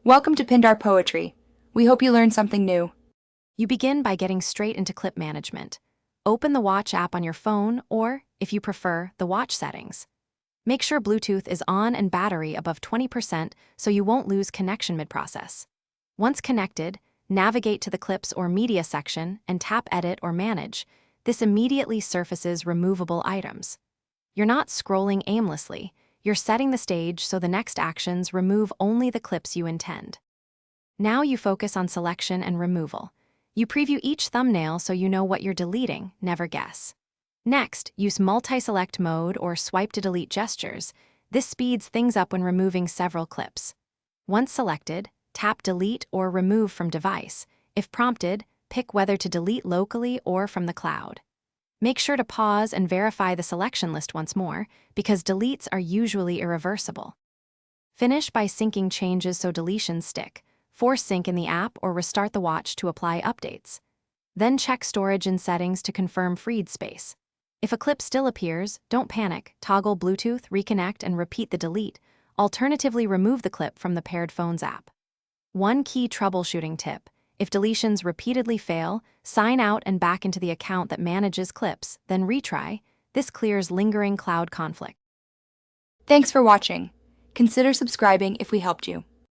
Welcome to Pindar Poetry. We hope you learned something new. You begin by getting straight into clip management. Open the Watch app on your phone or, if you prefer, the watch settings. Make sure Bluetooth is on and battery above 20% so you won't lose connection mid-process. Once connected, navigate to the Clips or Media section and tap Edit or Manage. This immediately surfaces removable items. You're not scrolling aimlessly. You're setting the stage so the next actions remove only the clips you intend. Now you focus on selection and removal. You preview each thumbnail so you know what you're deleting, never guess. Next, use multi-select mode or swipe to delete gestures. This speeds things up when removing several clips. Once selected, tap Delete or Remove from device. If prompted, pick whether to delete locally or from the cloud. Make sure to pause and verify the selection list once more, because deletes are usually irreversible. Finish by syncing changes so deletions stick. Force sync in the app or restart the watch to apply updates. Then check storage and settings to confirm freed space. If a clip still appears, don't panic. Toggle Bluetooth, reconnect, and repeat the delete. Alternatively, remove the clip from the paired phones app. One key troubleshooting tip: if deletions repeatedly fail, sign out and back into the account that manages clips, then retry. This clears lingering cloud conflict. Thanks for watching. Consider subscribing if we helped you.